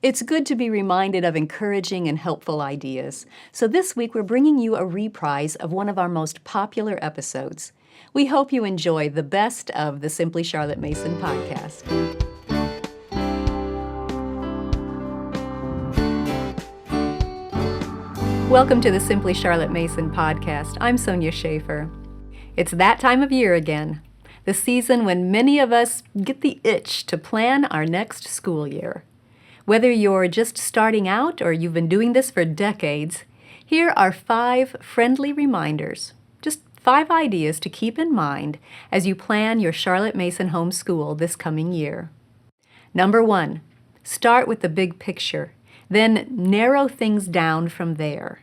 It's good to be reminded of encouraging and helpful ideas. So this week we're bringing you a reprise of one of our most popular episodes. We hope you enjoy the best of the Simply Charlotte Mason podcast. Welcome to the Simply Charlotte Mason podcast. I'm Sonia Schaefer. It's that time of year again, the season when many of us get the itch to plan our next school year. Whether you're just starting out or you've been doing this for decades, here are 5 friendly reminders, just 5 ideas to keep in mind as you plan your Charlotte Mason homeschool this coming year. Number 1, start with the big picture, then narrow things down from there.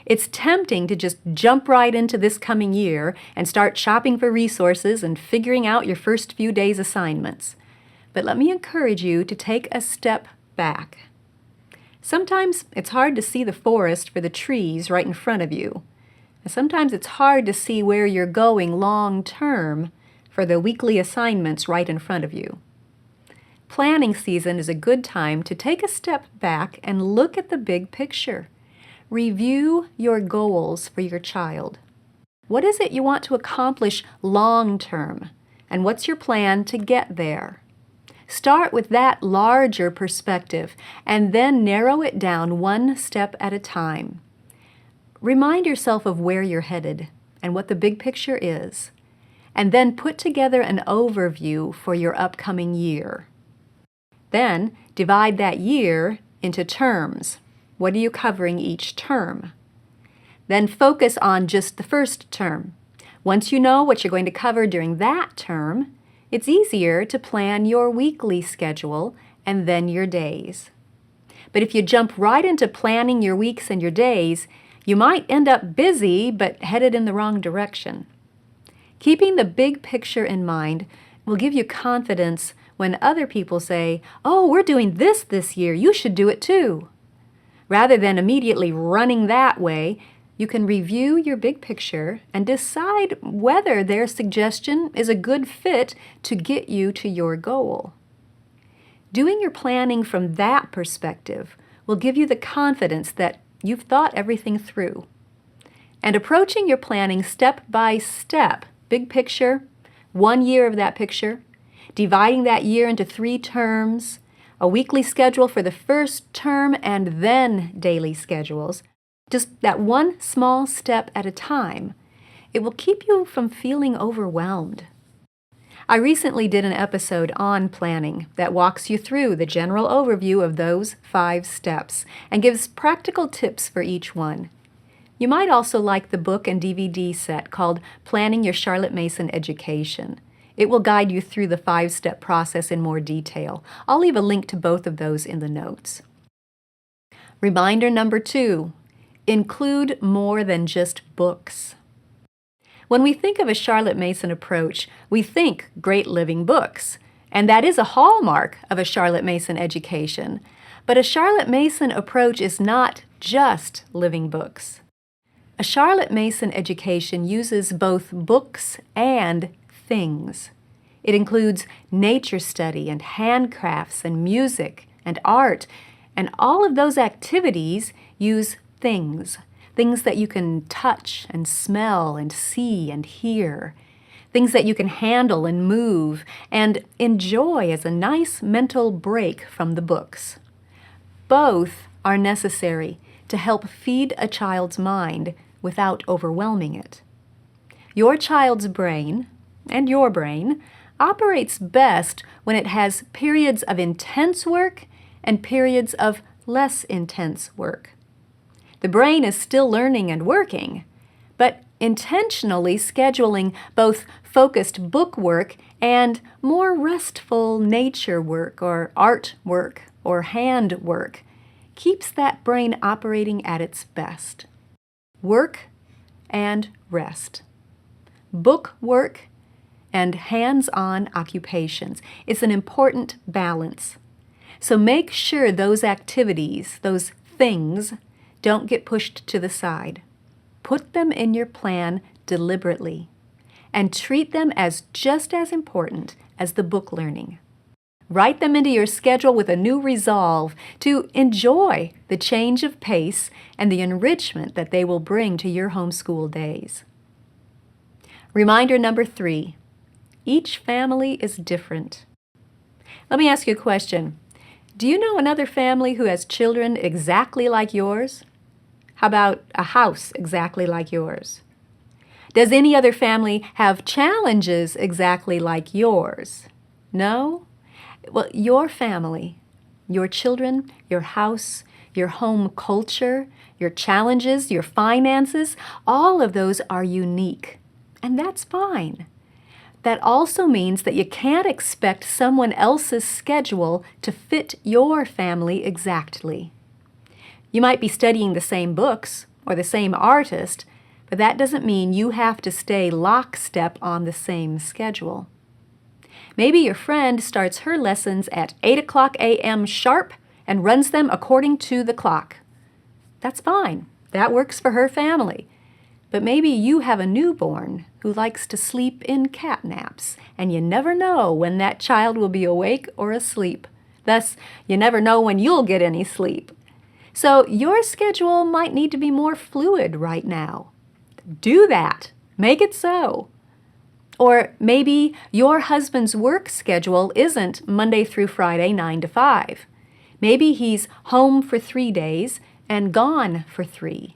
It's tempting to just jump right into this coming year and start shopping for resources and figuring out your first few days' assignments. But let me encourage you to take a step back. Sometimes it's hard to see the forest for the trees right in front of you. And sometimes it's hard to see where you're going long term for the weekly assignments right in front of you. Planning season is a good time to take a step back and look at the big picture. Review your goals for your child. What is it you want to accomplish long term? And what's your plan to get there? Start with that larger perspective and then narrow it down one step at a time. Remind yourself of where you're headed and what the big picture is, and then put together an overview for your upcoming year. Then divide that year into terms. What are you covering each term? Then focus on just the first term. Once you know what you're going to cover during that term, it's easier to plan your weekly schedule and then your days. But if you jump right into planning your weeks and your days, you might end up busy but headed in the wrong direction. Keeping the big picture in mind will give you confidence when other people say, "Oh, we're doing this year, you should do it too." Rather than immediately running that way, you can review your big picture and decide whether their suggestion is a good fit to get you to your goal. Doing your planning from that perspective will give you the confidence that you've thought everything through. And approaching your planning step by step, big picture, 1 year of that picture, dividing that year into 3 terms, a weekly schedule for the first term, and then daily schedules, just that one small step at a time, it will keep you from feeling overwhelmed. I recently did an episode on planning that walks you through the general overview of those 5 steps and gives practical tips for each one. You might also like the book and DVD set called Planning Your Charlotte Mason Education. It will guide you through the 5-step process in more detail. I'll leave a link to both of those in the notes. Reminder number 2. Include more than just books. When we think of a Charlotte Mason approach, we think great living books, and that is a hallmark of a Charlotte Mason education. But a Charlotte Mason approach is not just living books. A Charlotte Mason education uses both books and things. It includes nature study and handcrafts and music and art, and all of those activities use things that you can touch and smell and see and hear, things that you can handle and move and enjoy as a nice mental break from the books. Both are necessary to help feed a child's mind without overwhelming it. Your child's brain, and your brain, operates best when it has periods of intense work and periods of less intense work. The brain is still learning and working, but intentionally scheduling both focused book work and more restful nature work or art work or hand work keeps that brain operating at its best. Work and rest. Book work and hands-on occupations. It's an important balance. So make sure those activities, those things, don't get pushed to the side. Put them in your plan deliberately and treat them as just as important as the book learning. Write them into your schedule with a new resolve to enjoy the change of pace and the enrichment that they will bring to your homeschool days. Reminder number 3, each family is different. Let me ask you a question. Do you know another family who has children exactly like yours? How about a house exactly like yours? Does any other family have challenges exactly like yours? No? Well, your family, your children, your house, your home culture, your challenges, your finances, all of those are unique. And that's fine. That also means that you can't expect someone else's schedule to fit your family exactly. You might be studying the same books or the same artist, but that doesn't mean you have to stay lockstep on the same schedule. Maybe your friend starts her lessons at 8 o'clock a.m. sharp and runs them according to the clock. That's fine. That works for her family. But maybe you have a newborn who likes to sleep in cat naps, and you never know when that child will be awake or asleep. Thus, you never know when you'll get any sleep. So your schedule might need to be more fluid right now. Do that. Make it so. Or maybe your husband's work schedule isn't Monday through Friday, 9 to 5. Maybe he's home for 3 days and gone for 3.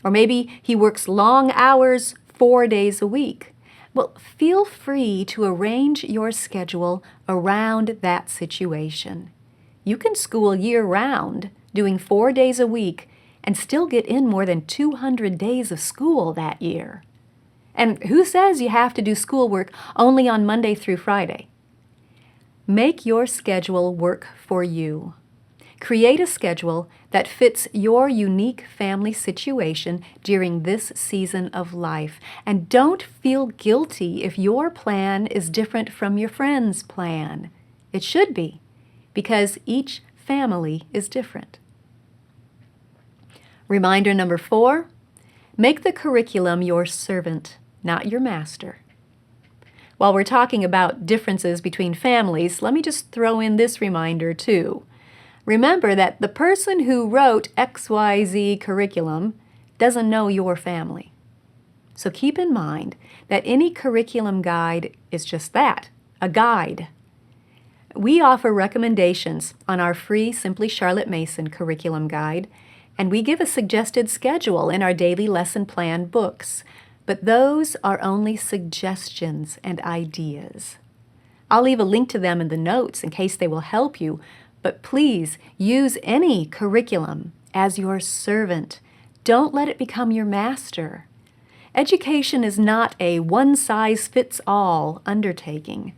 Or maybe he works long hours 4 days a week. Well, feel free to arrange your schedule around that situation. You can school year-round, doing 4 days a week, and still get in more than 200 days of school that year. And who says you have to do schoolwork only on Monday through Friday? Make your schedule work for you. Create a schedule that fits your unique family situation during this season of life. And don't feel guilty if your plan is different from your friend's plan. It should be, because each family is different. Reminder number 4, make the curriculum your servant, not your master. While we're talking about differences between families, let me just throw in this reminder too. Remember that the person who wrote XYZ curriculum doesn't know your family. So keep in mind that any curriculum guide is just that, a guide. We offer recommendations on our free Simply Charlotte Mason curriculum guide, and we give a suggested schedule in our daily lesson plan books, but those are only suggestions and ideas. I'll leave a link to them in the notes in case they will help you, but please use any curriculum as your servant. Don't let it become your master. Education is not a one-size-fits-all undertaking.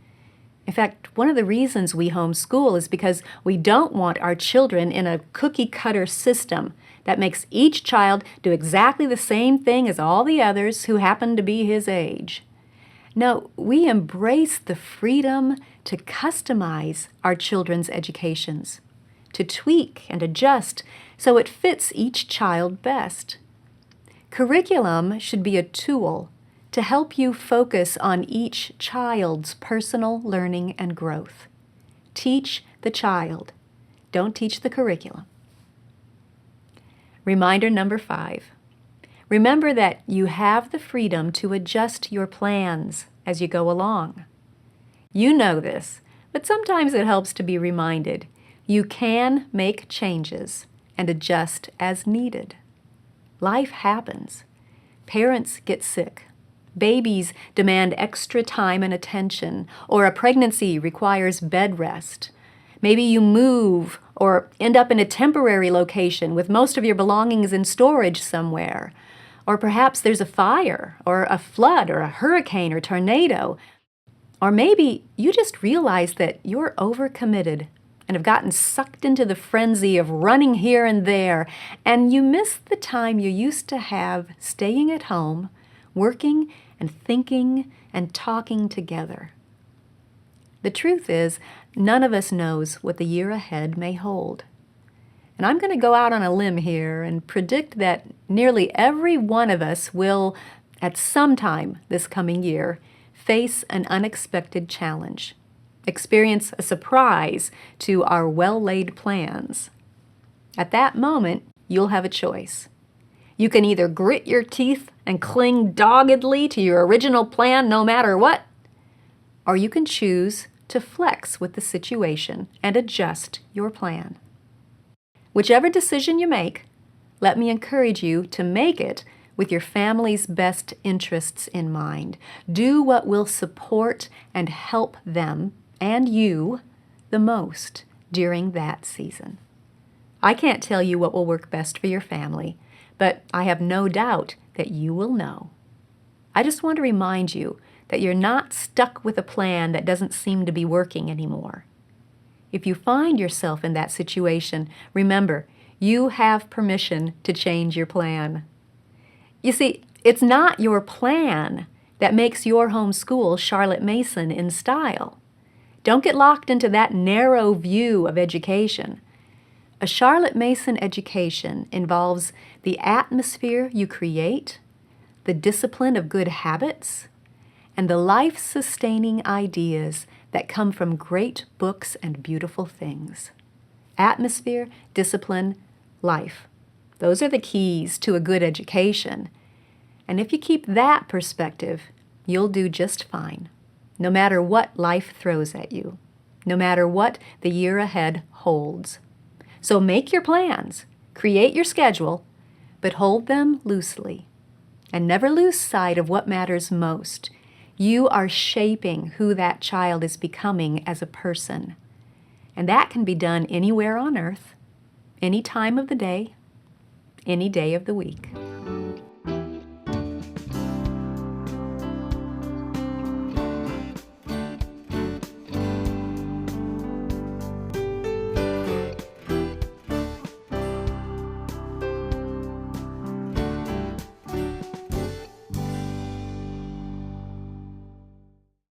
In fact, one of the reasons we homeschool is because we don't want our children in a cookie-cutter system that makes each child do exactly the same thing as all the others who happen to be his age. No, we embrace the freedom to customize our children's educations, to tweak and adjust so it fits each child best. Curriculum should be a tool to help you focus on each child's personal learning and growth. Teach the child. Don't teach the curriculum. Reminder number 5. Remember that you have the freedom to adjust your plans as you go along. You know this, but sometimes it helps to be reminded. You can make changes and adjust as needed. Life happens. Parents get sick. Babies demand extra time and attention, or a pregnancy requires bed rest. Maybe you move or end up in a temporary location with most of your belongings in storage somewhere. Or perhaps there's a fire or a flood or a hurricane or tornado. Or maybe you just realize that you're overcommitted and have gotten sucked into the frenzy of running here and there, and you miss the time you used to have staying at home, working and thinking and talking together. The truth is, none of us knows what the year ahead may hold. And I'm going to go out on a limb here and predict that nearly every one of us will, at some time this coming year, face an unexpected challenge. experience a surprise to our well-laid plans. At that moment, you'll have a choice. You can either grit your teeth and cling doggedly to your original plan no matter what, or you can choose to flex with the situation and adjust your plan. Whichever decision you make, let me encourage you to make it with your family's best interests in mind. Do what will support and help them and you the most during that season. I can't tell you what will work best for your family, but I have no doubt that you will know. I just want to remind you that you're not stuck with a plan that doesn't seem to be working anymore. If you find yourself in that situation, remember, you have permission to change your plan. You see, it's not your plan that makes your homeschool Charlotte Mason in style. Don't get locked into that narrow view of education. A Charlotte Mason education involves the atmosphere you create, the discipline of good habits, and the life-sustaining ideas that come from great books and beautiful things. Atmosphere, discipline, life. Those are the keys to a good education. And if you keep that perspective, you'll do just fine, no matter what life throws at you, no matter what the year ahead holds. So make your plans, create your schedule, but hold them loosely. And never lose sight of what matters most. You are shaping who that child is becoming as a person. And that can be done anywhere on earth, any time of the day, any day of the week.